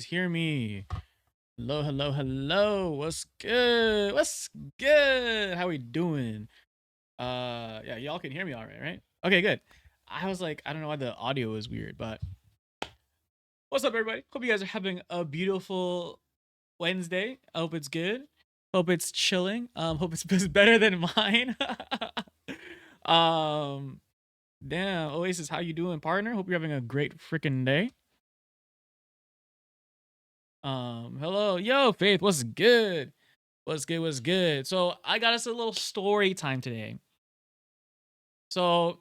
hear me? Hello, hello, hello. What's good? What's good? How we doing? Yeah, y'all can hear me all right, right? Okay, good. I was like, I don't know why the audio is weird, but what's up, everybody? Hope you guys are having a beautiful Wednesday. I hope it's good. Hope it's chilling. Hope it's better than mine. um, damn, Oasis, how you doing, partner? Hope you're having a great freaking day. Hello, yo, Faith, what's good? What's good? What's good? So I got us a little story time today. So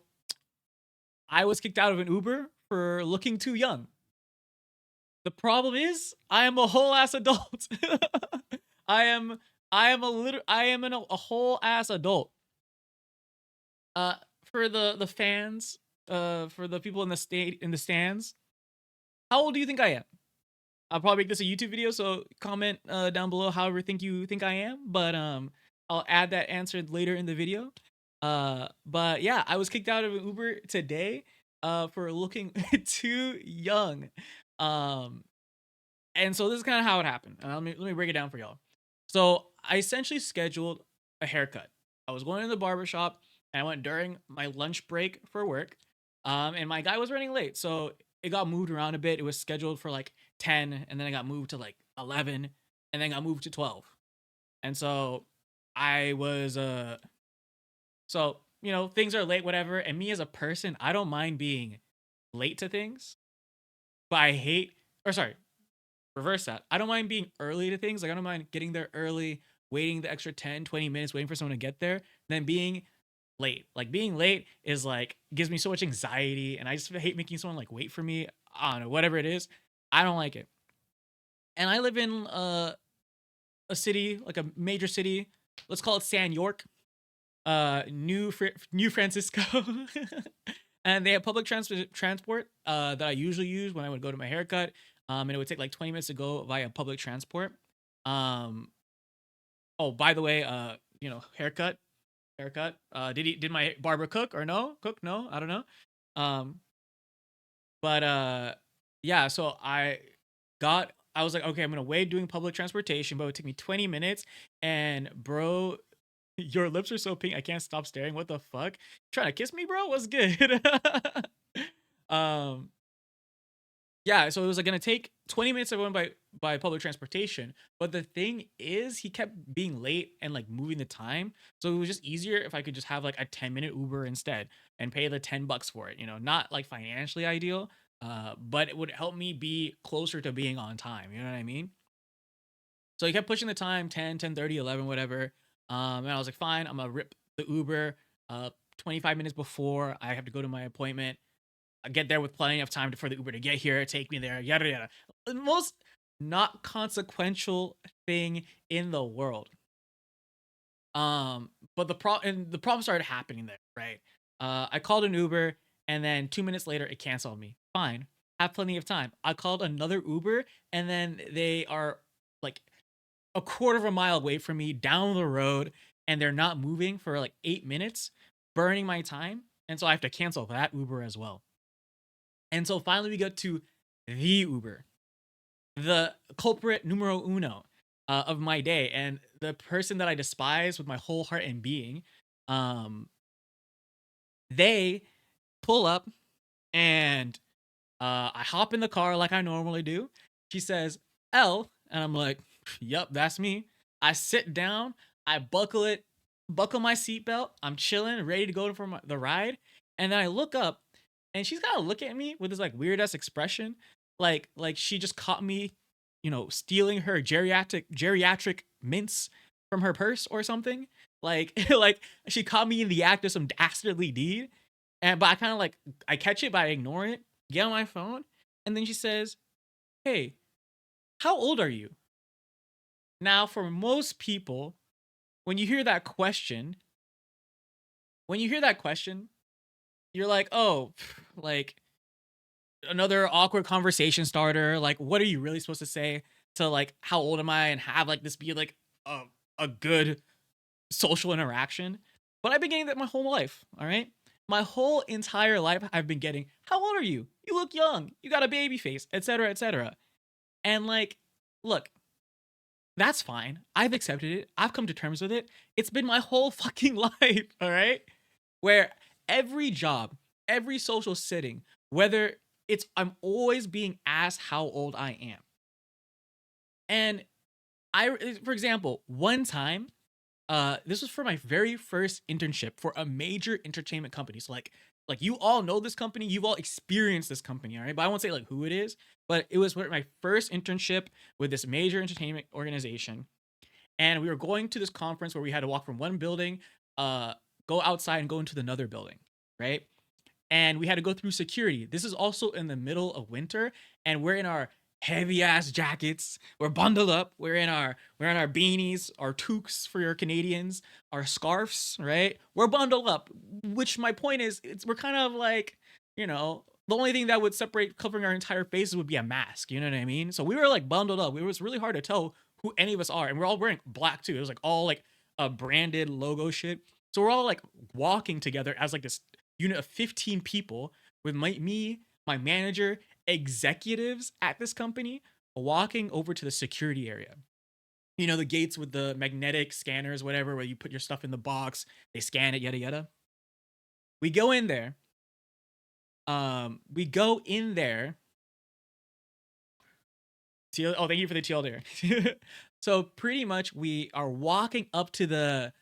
I was kicked out of an Uber for looking too young. The problem is I am a whole ass adult. I am a whole ass adult. For the fans, for the people in the stands, how old do you think I am? I'll probably make this a YouTube video, so comment down below however you think I am. But I'll add that answer later in the video. But yeah, I was kicked out of an Uber today for looking too young. Um, and so this is kind of how it happened. Let me break it down for y'all. So I essentially scheduled a haircut. I was going to the barbershop and I went during my lunch break for work. And my guy was running late, so it got moved around a bit. It was scheduled for like 10, and then it got moved to like 11, and then got moved to 12. And so I was so things are late, whatever. And me as a person, I don't mind being late to things, but I hate, or sorry, reverse that. I don't mind being early to things. Like, I don't mind getting there early, waiting the extra 10, 20 minutes, waiting for someone to get there, than being late. Like, being late is like gives me so much anxiety, and I just hate making someone like wait for me. I don't know, whatever it is. I don't like it. And I live in a city, like a major city. Let's call it San York, New Francisco. And they have public transport that I usually use when I would go to my haircut. And it would take like 20 minutes to go via public transport. Um, oh, by the way, haircut. Did my barber cook or no? Cook? No, I don't know. Um, but yeah, so I was like, okay, I'm gonna wait doing public transportation, but it would take me 20 minutes. And bro, your lips are so pink, I can't stop staring. What the fuck? Trying to kiss me, bro? What's good? um, yeah, so it was like gonna take 20 minutes of going by public transportation. But the thing is, he kept being late and like moving the time. So it was just easier if I could just have like a 10-minute Uber instead and pay the $10 for it. Not like financially ideal, but it would help me be closer to being on time. You know what I mean? So he kept pushing the time 10, 10:30, 11, whatever. And I was like, fine, I'm gonna rip the Uber 25 minutes before I have to go to my appointment. I get there with plenty of time for the Uber to get here, take me there, yada yada. The most not consequential thing in the world. But the problem started happening there, right? I called an Uber, and then 2 minutes later it canceled me. Fine, have plenty of time. I called another Uber, and then they are like a quarter of a mile away from me down the road, and they're not moving for like 8 minutes, burning my time, and so I have to cancel that Uber as well. And so finally we get to the Uber, the culprit numero uno of my day, and the person that I despise with my whole heart and being. Um, they pull up, and I hop in the car like I normally do. She says, L, and I'm like, yup, that's me. I sit down, I buckle my seatbelt, I'm chilling, ready to go for the ride. And then I look up, and she's gotta look at me with this like weird ass expression, like she just caught me, stealing her geriatric mints from her purse or something. Like like she caught me in the act of some dastardly deed. But I kind of like I catch it, but I ignore it, get on my phone, and then she says, "Hey, how old are you?" Now, for most people, when you hear that question, when you hear that question, you're like, "Oh, like another awkward conversation starter. Like, what are you really supposed to say to like how old am I and have like this be like a good social interaction?" But I've been getting that my whole life. All right, my whole entire life, I've been getting, "How old are you? You look young. You got a baby face, etc., etc." And like, look, that's fine. I've accepted it. I've come to terms with it. It's been my whole fucking life, all right? Where every job, every social setting, whether I'm always being asked how old I am. And for example, one time, this was for my very first internship for a major entertainment company. So like you all know this company, you've all experienced this company, all right? But I won't say like who it is, but it was my first internship with this major entertainment organization. And we were going to this conference where we had to walk from one building, go outside and go into another building, right? And we had to go through security. This is also in the middle of winter, and we're in our heavy ass jackets. We're bundled up. We're in our beanies, our toques for your Canadians, our scarves, right? We're bundled up. Which my point is, we're kind of like, the only thing that would separate covering our entire faces would be a mask. You know what I mean? So we were like bundled up. It was really hard to tell who any of us are, and we're all wearing black too. It was like all like a branded logo shit. So we're all like walking together as like this unit of 15 people with me, my manager, executives at this company walking over to the security area. You know, the gates with the magnetic scanners, whatever, where you put your stuff in the box, they scan it, yada yada. We go in there. We go in there. Oh, thank you for the TL there. So pretty much we are walking up to the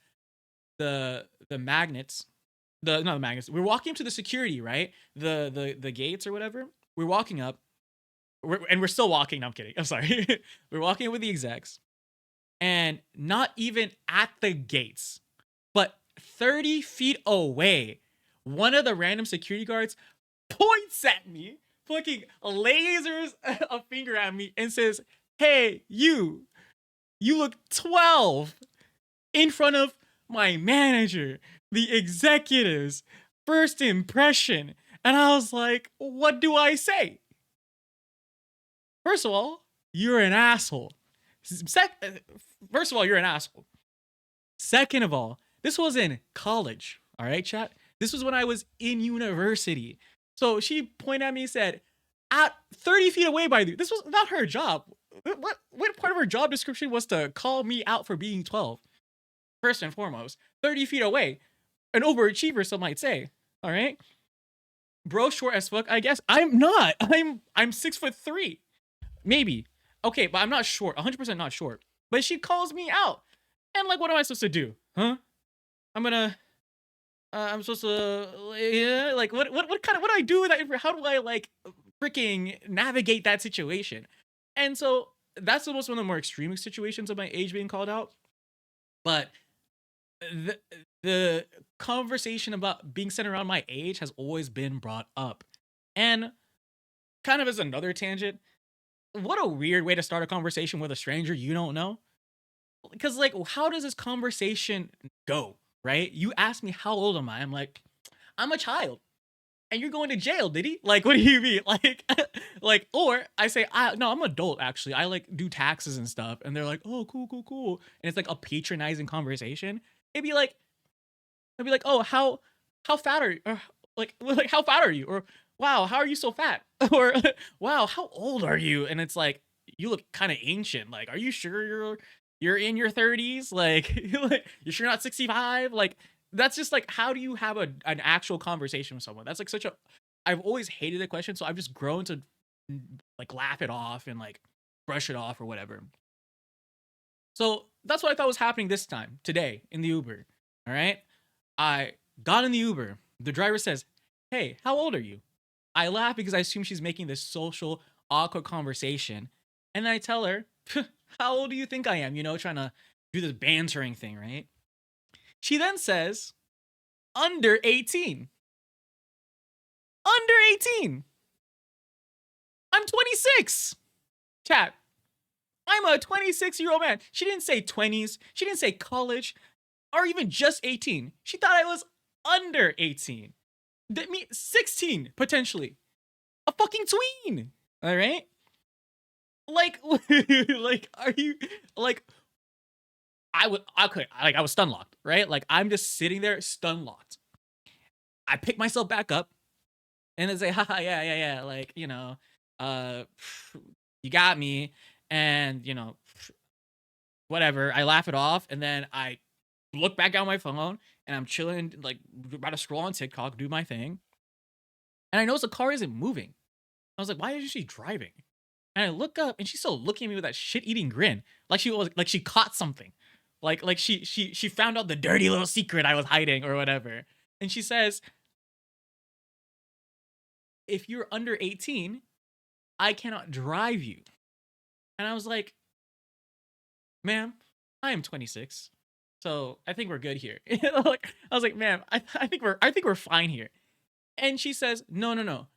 magnets. Not the magnets. We're walking to the security, right? The gates or whatever. We're walking up. We're still walking. No, I'm kidding. I'm sorry. We're walking with the execs. And not even at the gates, but 30 feet away, one of the random security guards points at me, fucking lasers a finger at me and says, "Hey, you look 12," in front of my manager, the executives, first impression. And I was like, what do I say? First of all, you're an asshole. First of all, you're an asshole. Second of all, this was in college. All right, chat? This was when I was in university. So she pointed at me and said, at 30 feet away by you. This was not her job. What part of her job description was to call me out for being 12? First and foremost, 30 feet away. An overachiever, some might say. All right? Bro, short as fuck, I guess. I'm not. I'm 6'3". Maybe. Okay, but I'm not short. 100% not short. But she calls me out. And like, what am I supposed to do? Huh? I'm supposed to, yeah, like, what do I do with that? How do I like freaking navigate that situation? And so that's almost one of the more extreme situations of my age being called out. But the conversation about being centered around my age has always been brought up. And kind of as another tangent, what a weird way to start a conversation with a stranger you don't know. Because like, how does this conversation go? Right? You ask me how old am I? I'm like, I'm a child. And you're going to jail, did he? Like, what do you mean? Like, or I say, no, I'm an adult actually. I like do taxes and stuff. And they're like, oh, cool. And it's like a patronizing conversation. It'd be like, oh, how fat are you? Or, like how fat are you? Or wow, how are you so fat? Or wow, how old are you? And it's like, you look kind of ancient. Like, are you sure you're in your 30s? Like, you're sure not 65? Like, that's just like, how do you have an actual conversation with someone? That's like I've always hated the question, so I've just grown to like laugh it off and like brush it off or whatever. So that's what I thought was happening this time, today, in the Uber. All right. I got in the Uber. The driver says, "Hey, how old are you?" I laugh because I assume she's making this social, awkward conversation. And then I tell her, "How old do you think I am?" You know, trying to do this bantering thing, right? She then says, under 18. Under 18. I'm 26. Chat. I'm a 26-year-old man. She didn't say 20s. She didn't say college or even just 18. She thought I was under 18. That means 16, potentially. A fucking tween. All right? Like, like, are you, like, I was stun locked, right? Like, I'm just sitting there stun locked. I pick myself back up and then say, haha, yeah. Like, you got me. And, whatever. I laugh it off. And then I look back on my phone and I'm chilling, like about to scroll on TikTok, do my thing. And I notice the car isn't moving. I was like, why isn't she driving? And I look up and she's still looking at me with that shit eating grin. Like she caught something. Like she found out the dirty little secret I was hiding or whatever. And she says, if you're under 18, I cannot drive you. And I was like, ma'am, I am 26. So I think we're good here. Like, I was like, ma'am, I think we're fine here. And she says, no, no, no.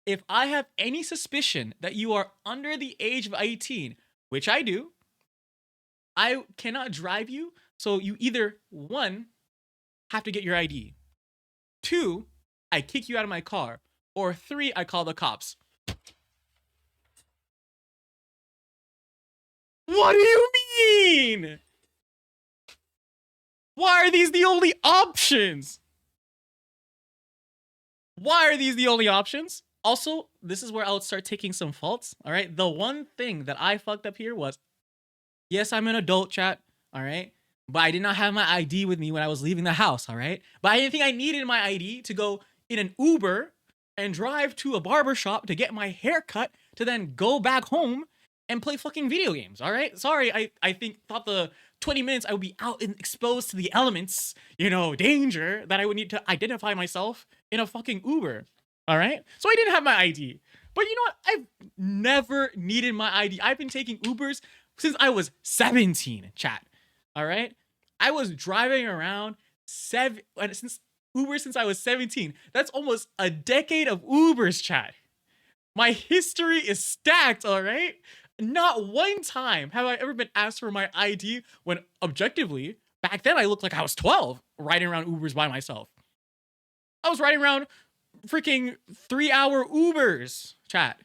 If I have any suspicion that you are under the age of 18, which I do, I cannot drive you. So you either, one, have to get your ID. Two, I kick you out of my car. Or three, I call the cops. What do you mean? Why are these the only options? Why are these the only options? Also, this is where I would start taking some faults. All right. The one thing that I fucked up here was, yes, I'm an adult, chat. All right. But I did not have my ID with me when I was leaving the house. All right. But I didn't think I needed my ID to go in an Uber and drive to a barber shop to get my hair cut to then go back home and play fucking video games. All right. Sorry. I thought the 20 minutes I would be out and exposed to the elements, danger, that I would need to identify myself in a fucking Uber. All right. So I didn't have my ID. But you know what? I've never needed my ID. I've been taking Ubers since I was 17, chat. All right. I was driving around since I was 17. That's almost a decade of Ubers, chat. My history is stacked, all right? Not one time have I ever been asked for my ID when objectively, back then I looked like I was 12 riding around Ubers by myself. I was riding around freaking 3-hour Ubers, chat.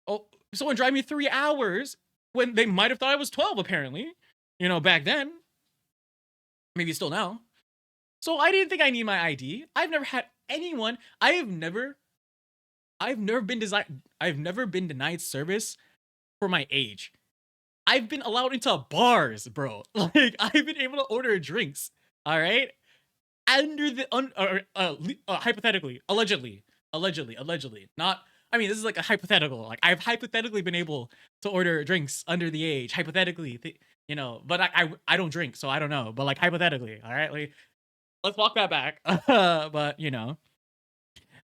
Oh, someone drive me 3 hours when they might have thought I was 12, apparently. Back then. Maybe still now. So I didn't think I need my ID. I've never had anyone. I've never been denied service for my age. I've been allowed into bars, bro. Like, I've been able to order drinks. All right, under the hypothetically, allegedly. Not. I mean, this is like a hypothetical. Like, I've hypothetically been able to order drinks under the age, hypothetically. But I don't drink, so I don't know. But like hypothetically, all right. Like, let's walk that back. But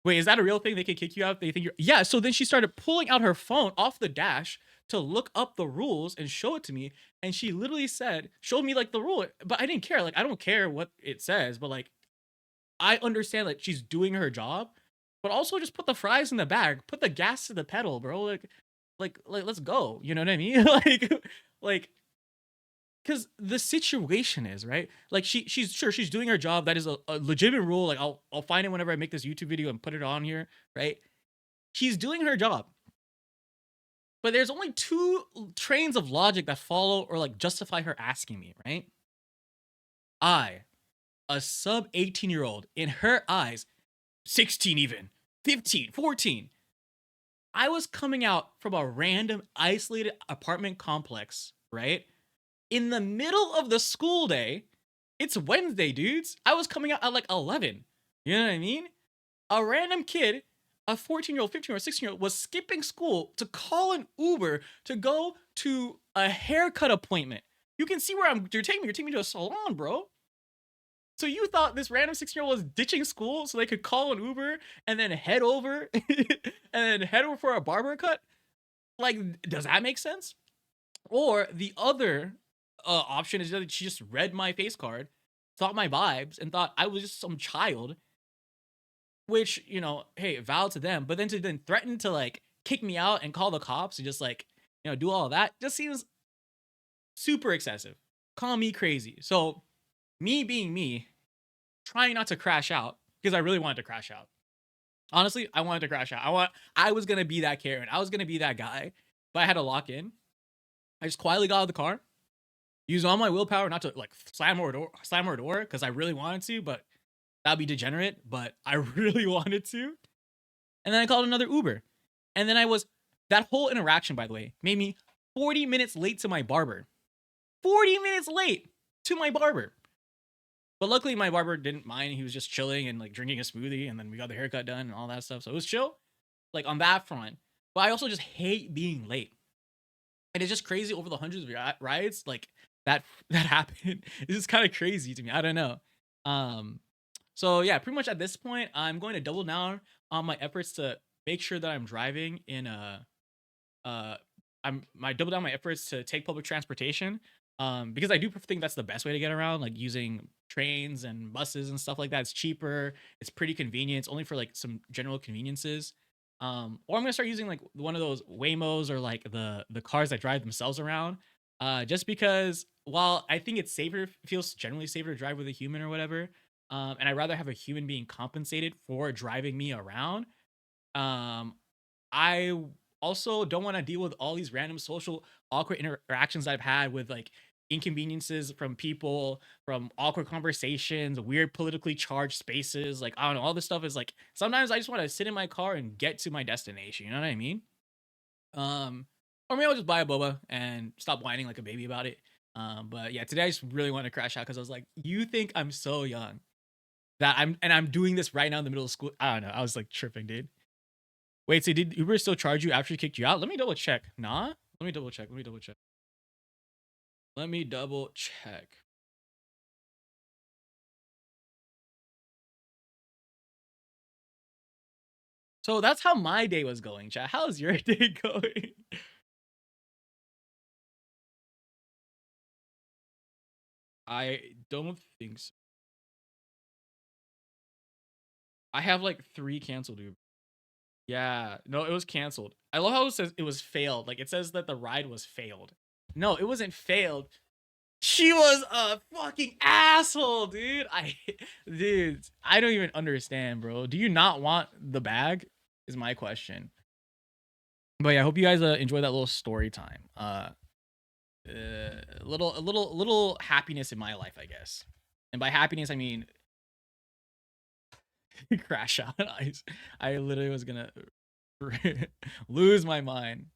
wait, is that a real thing? They can kick you out if they think you're. Yeah. So then she started pulling out her phone off the dash to look up the rules and show it to me. And she literally showed me like the rule, but I didn't care. Like, I don't care what it says, but like, I understand that she's doing her job, but also just put the fries in the bag, put the gas to the pedal, bro. Like, let's go. You know what I mean? like, because the situation is right. Like, she's doing her job. That is a legitimate rule. Like, I'll find it whenever I make this YouTube video and put it on here. Right? She's doing her job. But there's only two trains of logic that follow or like justify her asking me, right? I, a sub 18-year-old, in her eyes, 16 even, 15, 14. I was coming out from a random isolated apartment complex, right? In the middle of the school day. It's Wednesday, dudes. I was coming out at like 11. You know what I mean? A random kid, a 14-year-old, 15-year-old, 16-year-old, was skipping school to call an Uber to go to a haircut appointment. You can see where you're taking me. You're taking me to a salon, bro. So you thought this random 16-year-old was ditching school so they could call an Uber and then head over for a barber cut? Like, does that make sense? Or the other option is that she just read my face card, thought my vibes, and thought I was just some child. Which, hey, valid to them. But then to threaten to like kick me out and call the cops and just like, do all of that just seems super excessive. Call me crazy. So me being me, trying not to crash out because I really wanted to crash out. Honestly, I wanted to crash out. I was gonna be that Karen. I was gonna be that guy, but I had to lock in. I just quietly got out of the car, used all my willpower not to like slam her door because I really wanted to, but that'd be degenerate. But I really wanted to, and then I called another Uber, and then That whole interaction, by the way, made me 40 minutes late to my barber. 40 minutes late to my barber. But luckily my barber didn't mind. He was just chilling and like drinking a smoothie, and then we got the haircut done and all that stuff. So it was chill, like on that front. But I also just hate being late. And it's just crazy over the hundreds of rides like that happened. It's just kind of crazy to me. I don't know. Um so yeah, pretty much at this point, I'm going to double down on my efforts to make sure that I'm driving in a I'm my double down my efforts to take public transportation. Because I do think that's the best way to get around, like using trains and buses and stuff like that. It's cheaper, it's pretty convenient, it's only for like some general conveniences. Or I'm gonna start using like one of those Waymos or like the cars that drive themselves around. Just because while I think it's safer, it feels generally safer to drive with a human or whatever. And I'd rather have a human being compensated for driving me around. um, I also don't want to deal with all these random social awkward interactions I've had with like inconveniences from people, from awkward conversations, weird politically charged spaces. Like, I don't know, all this stuff is like sometimes I just want to sit in my car and get to my destination. You know what I mean? Um, or maybe I'll just buy a boba and stop whining like a baby about it. But yeah, today I just really wanted to crash out because I was like, you think I'm so young that I'm doing this right now in the middle of school? I don't know. I was like tripping, dude. Wait, so did Uber still charge you after he kicked you out? Let me double check. Nah? Let me double check. Let me double check. Let me double check. So that's how my day was going, chat. How's your day going? I don't think so. I have like 3 canceled Uber. Yeah, no, it was canceled. I love how it says it was failed. Like it says that the ride was failed. No, it wasn't failed. She was a fucking asshole, dude. Dude, I don't even understand, bro. Do you not want the bag? Is my question. But yeah, I hope you guys enjoy that little story time. A little happiness in my life, I guess. And by happiness, I mean crash out. I literally was gonna lose my mind.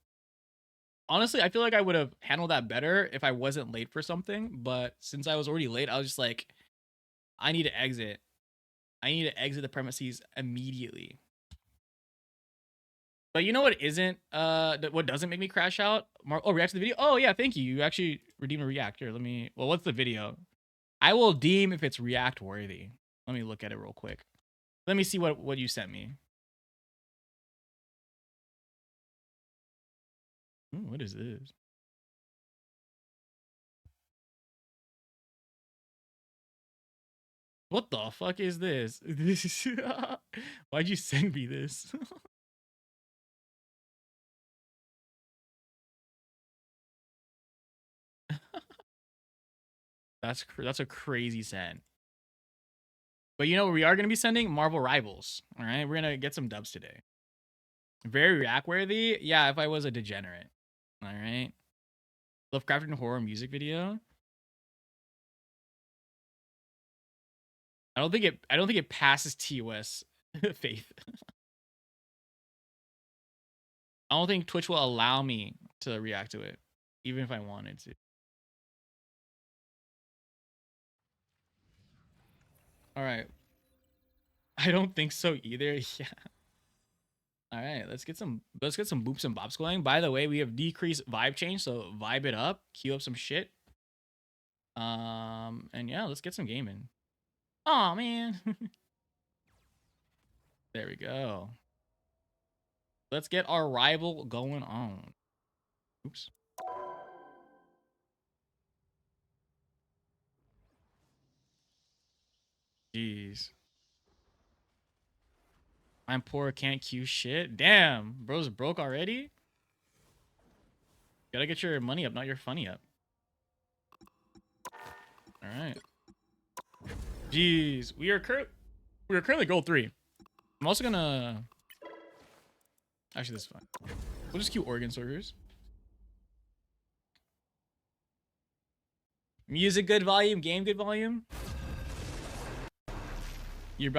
Honestly, I feel like I would have handled that better if I wasn't late for something. But since I was already late, I was just like, I need to exit. I need to exit the premises immediately. But you know what isn't? What doesn't make me crash out? Oh, react to the video. Oh yeah, thank you. You actually redeemed a react. Here, let me. Well, what's the video? I will deem if it's react worthy. Let me look at it real quick. Let me see what you sent me. Ooh, what is this? What the fuck is this? Why'd you send me this? That's a crazy send. But you know what we are gonna be sending? Marvel Rivals. All right, we're gonna get some dubs today. Very react worthy. Yeah, if I was a degenerate. All right. Lovecraftian horror music video. I don't think it passes TOS faith. I don't think Twitch will allow me to react to it, even if I wanted to. All right. I don't think so either. Yeah. All right, let's get some boops and bops going. By the way, we have decreased vibe change, so vibe it up, queue up some shit. And yeah, let's get some gaming. Oh man. There we go. Let's get our rival going on. Oops. Jeez. I'm poor, can't queue shit. Damn, bro's broke already? Gotta get your money up, not your funny up. All right. Jeez, we are currently gold 3. I'm also gonna. Actually, this is fine. We'll just queue organ sorters. Music good volume, game good volume. You're about